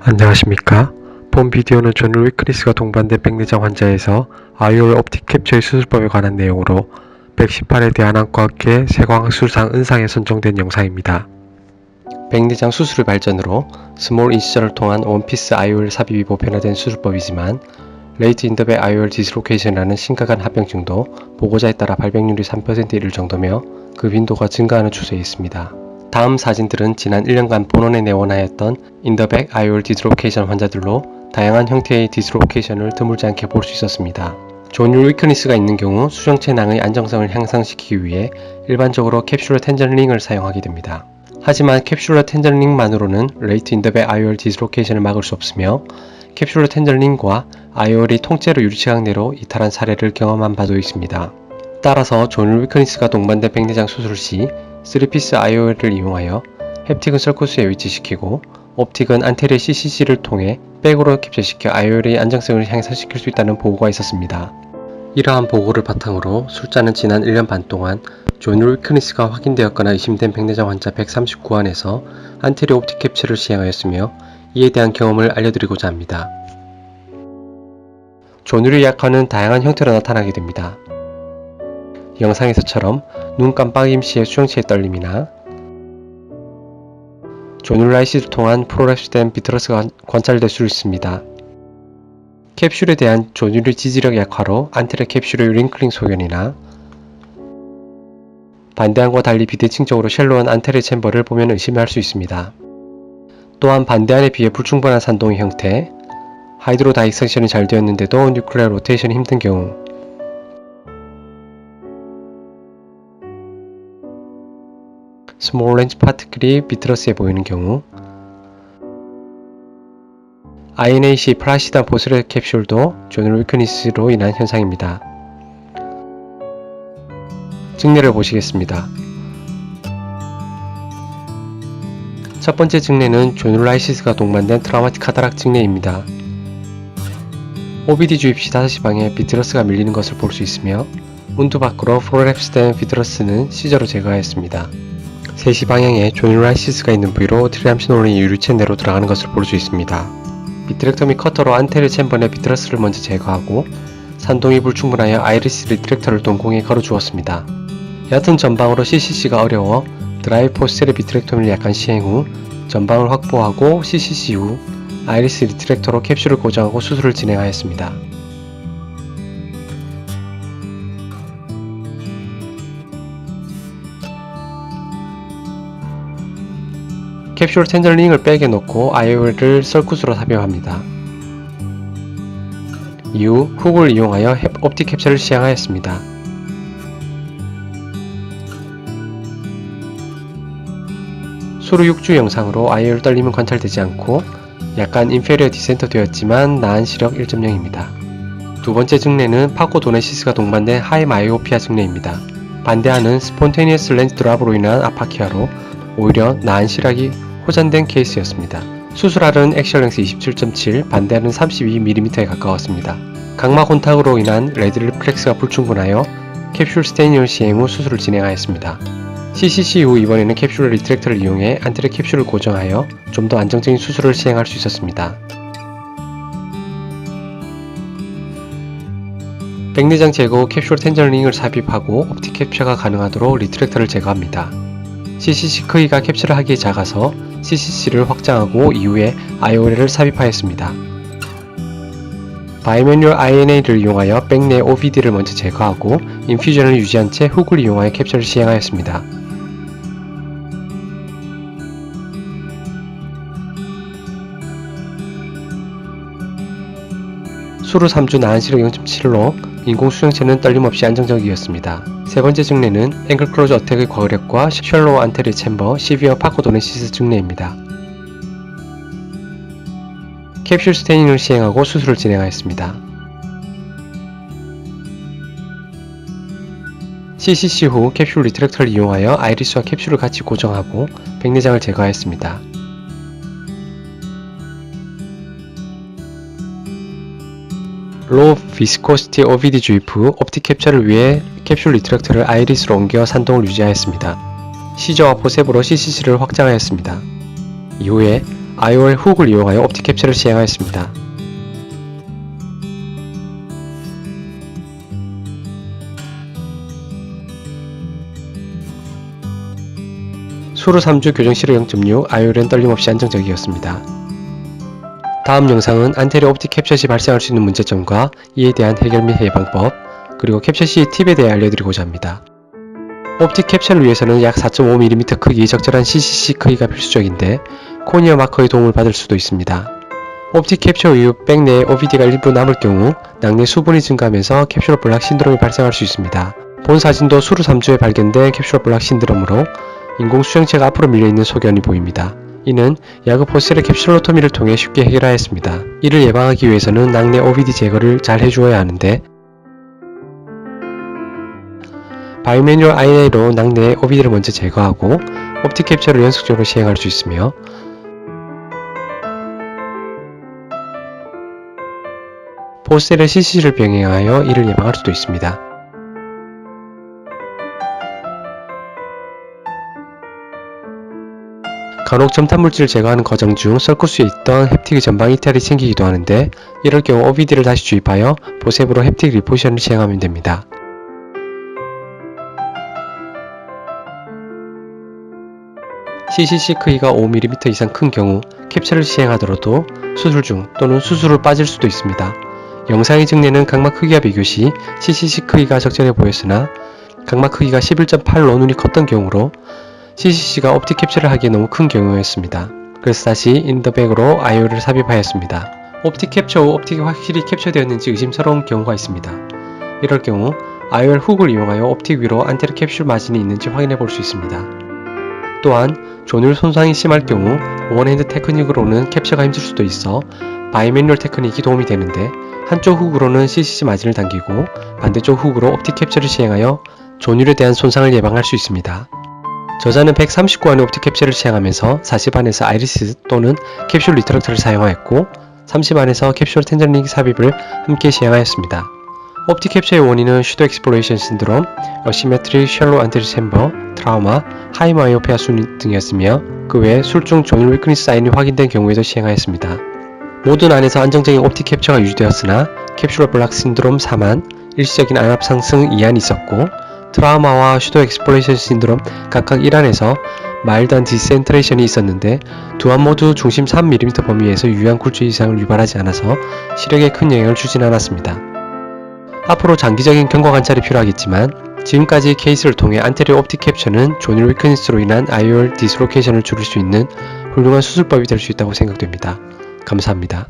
안녕하십니까. 본 비디오는 존 위크리스가 동반된 백내장 환자에서 IOL 옵틱 캡처의 수술법에 관한 내용으로 118회 대한안과학회 세광학술상 은상에 선정된 영상입니다. 백내장 수술의 발전으로 스몰 인시전을 통한 원피스 IOL 삽입이 보편화된 수술법이지만 레이트 인더백 IOL 디스로케이션이라는 심각한 합병증도 보고자에 따라 발병률이 3%에 이를 정도며 그 빈도가 증가하는 추세에 있습니다. 다음 사진들은 지난 1년간 본원에 내원하였던 인더백 IOL 디스로케이션 환자들로 다양한 형태의 디스로케이션을 드물지 않게 볼 수 있었습니다. 존율 위크니스가 있는 경우 수정체 낭의 안정성을 향상시키기 위해 일반적으로 캡슐러 텐전링을 사용하게 됩니다. 하지만 캡슐러 텐전링만으로는 레이트 인더백 IOL 디스로케이션을 막을 수 없으며 캡슐러 텐전링과 IOL이 통째로 유리체각 내로 이탈한 사례를 경험한 바도 있습니다. 따라서 존율 위크니스가 동반된 백내장 수술 시 3피스 IOL을 이용하여 햅틱은 설쿠스에 위치시키고 옵틱은 안테리어 CCC를 통해 백으로 캡처시켜 IOL의 안정성을 향상시킬 수 있다는 보고가 있었습니다. 이러한 보고를 바탕으로 술자는 지난 1년 반 동안 존율 위크니스가 확인되었거나 의심된 백내장 환자 139안에서 안테리어 옵틱 캡처를 시행하였으며 이에 대한 경험을 알려드리고자 합니다. 존율이 약화는 다양한 형태로 나타나게 됩니다. 영상에서처럼 눈 깜빡임 시의 수정체의 떨림이나 존율 라이시를 통한 프로랩스된 비트러스가 관찰될 수 있습니다. 캡슐에 대한 존율의 지지력 약화로 안테리어 캡슐의 링클링 소견이나 반대안과 달리 비대칭적으로 쉘로한 안테리어 챔버를 보면 의심할 수 있습니다. 또한 반대안에 비해 불충분한 산동의 형태, 하이드로 다이섹션이 잘 되었는데도 뉴클레어 로테이션이 힘든 경우, 스몰 렌즈 파티클이 비트러스에 보이는 경우, INAC 플라시다 보스레 캡슐도 존율 위크니스로 인한 현상입니다. 증례를 보시겠습니다. 첫 번째 증례는 존율 라이시스가 동반된 트라우마틱 카타락 증례입니다. OBD 주입 시 5시 방에 비트러스가 밀리는 것을 볼 수 있으며 문두 밖으로 프로랩스된 비트러스는 시저로 제거하였습니다. 3시 방향에 존율 라이시스가 있는 부위로 트리암시놀린이 유리체 내로 들어가는 것을 볼 수 있습니다. 비트렉터미 커터로 안테리어 챔버 내 비트러스를 먼저 제거하고 산동이 불충분하여 아이리스 리트렉터를 동공에 걸어주었습니다. 얕은 전방으로 CCC가 어려워 드라이 포스텔의 비트렉토미를 약간 시행 후 전방을 확보하고 CCC 후 아이리스 리트렉터로 캡슐을 고정하고 수술을 진행하였습니다. 캡슐 텐전링을 백에 놓고 IOL을 설쿠스로 삽입합니다. 이후 훅을 이용하여 옵틱 캡처를 시행하였습니다. 수루 6주 영상으로 IOL 떨림은 관찰되지 않고 약간 인페리어 디센터 되었지만 나은 시력 1.0입니다. 두 번째 증례는 파코도네시스가 동반된 하이 마이오피아 증례입니다. 반대하는 스폰테니어스 렌즈 드랍으로 인한 아파키아로 오히려 나은 시력이 호전된 케이스였습니다. 수술알은 액셜랭스 27.7, 반대알은 32mm에 가까웠습니다. 각막 혼탁으로 인한 레드 리플렉스가 불충분하여 캡슐 스테이닝을 시행 후 수술을 진행하였습니다. CCC 후 이번에는 캡슐 리트렉터를 이용해 안테리어 캡슐을 고정하여 좀 더 안정적인 수술을 시행할 수 있었습니다. 백내장 제거 후 캡슐 텐전링을 삽입하고 옵틱 캡처가 가능하도록 리트렉터를 제거합니다. CCC 크기가 캡처를 하기에 작아서 CCC를 확장하고 이후에 IOL을 삽입하였습니다. 바이매뉴얼 INA를 이용하여 백내 OVD를 먼저 제거하고 인퓨전을 유지한 채 훅을 이용하여 캡처를 시행하였습니다. 수루 3주 나은 시력 0.7로 인공 수정체는 떨림없이 안정적이었습니다. 세 번째 증례는 앵글 클로즈 어택의 과거력과 셜로우 안테리어 챔버 시비어 파코도네시스 증례입니다. 캡슐 스테이닝을 시행하고 수술을 진행하였습니다. CCC 후 캡슐 리트렉터를 이용하여 아이리스와 캡슐을 같이 고정하고 백내장을 제거하였습니다. 로우 비스코시티 OVD 주입 후 옵틱 캡처를 위해 캡슐 리트렉터를 아이리스로 옮겨 산동을 유지하였습니다. 시저와 포셉으로 CCC를 확장하였습니다. 이후에 IOL 훅을 이용하여 옵틱 캡처를 시행하였습니다. 수루 3주 교정 시로 0.6, IOL은 떨림없이 안정적이었습니다. 다음 영상은 안테리어 옵틱 캡처 시 발생할 수 있는 문제점과 이에 대한 해결 및 예방법, 그리고 캡처 시 팁에 대해 알려드리고자 합니다. 옵틱 캡처를 위해서는 약 4.5mm 크기 적절한 CCC 크기가 필수적인데 코니어 마커의 도움을 받을 수도 있습니다. 옵틱 캡처 이후 백 내에 OVD가 일부 남을 경우 낙내 수분이 증가하면서 캡슐러 블락 신드롬이 발생할 수 있습니다. 본 사진도 수루 3주에 발견된 캡슐러 블락 신드롬으로 인공 수정체가 앞으로 밀려있는 소견이 보입니다. 이는 야그 포셀의 캡슐로토미를 통해 쉽게 해결하였습니다. 이를 예방하기 위해서는 낙내 OVD 제거를 잘 해주어야 하는데 바이매뉴얼 INA로 낙내의 OVD를 먼저 제거하고 옵틱 캡처를 연속적으로 시행할 수 있으며 포셀의 CCC를 병행하여 이를 예방할 수도 있습니다. 간혹 점탄물질을 제거하는 과정 중 썰구수에 있던 햅틱의 전방 이탈이 생기기도 하는데 이럴 경우 OVD를 다시 주입하여 보셉으로 햅틱 리포션을 시행하면 됩니다. CCC 크기가 5mm 이상 큰 경우 캡처를 시행하더라도 수술 중 또는 수술 후 빠질 수도 있습니다. 영상의 증례는 각막 크기와 비교 시 CCC 크기가 적절해 보였으나 각막 크기가 11.8로 눈이 컸던 경우로 CCC가 옵틱 캡처를 하기에 너무 큰 경우였습니다. 그래서 다시 인더백으로 IOL을 삽입하였습니다. 옵틱 캡처 후 옵틱이 확실히 캡처되었는지 의심스러운 경우가 있습니다. 이럴 경우 IOL 훅을 이용하여 옵틱 위로 안테리어 캡슐 마진이 있는지 확인해 볼 수 있습니다. 또한 조율 손상이 심할 경우 원핸드 테크닉으로는 캡처가 힘들 수도 있어 바이매뉴얼 테크닉이 도움이 되는데 한쪽 훅으로는 CCC 마진을 당기고 반대쪽 훅으로 옵틱 캡처를 시행하여 조율에 대한 손상을 예방할 수 있습니다. 저자는 139안의 옵틱 캡처를 시행하면서 40안에서 아이리스 또는 캡슐 리트럭터를 사용하였고 30안에서 캡슐 텐저링 삽입을 함께 시행하였습니다. 옵틱 캡처의 원인은 슈도 엑스플로이션 신드롬, 어시메트리 셜로 안테리어 챔버, 트라우마, 하이마이오페아 순 등이었으며 그 외에 술중 조율 위크니스 사인이 확인된 경우에도 시행하였습니다. 모든 안에서 안정적인 옵틱 캡처가 유지되었으나 캡슐러 블락 신드롬 4만, 일시적인 안압 상승 2안이 있었고 트라우마와 슈도 엑스플로이션 신드롬 각각 1안에서 마일드한 디센트레이션이 있었는데 두 안 모두 중심 3mm 범위에서 유효한 굴절 이상을 유발하지 않아서 시력에 큰 영향을 주진 않았습니다. 앞으로 장기적인 경과 관찰이 필요하겠지만 지금까지 케이스를 통해 안테리어 옵틱 캡처는 조율 위크니스로 인한 IOL 디스로케이션을 줄일 수 있는 훌륭한 수술법이 될 수 있다고 생각됩니다. 감사합니다.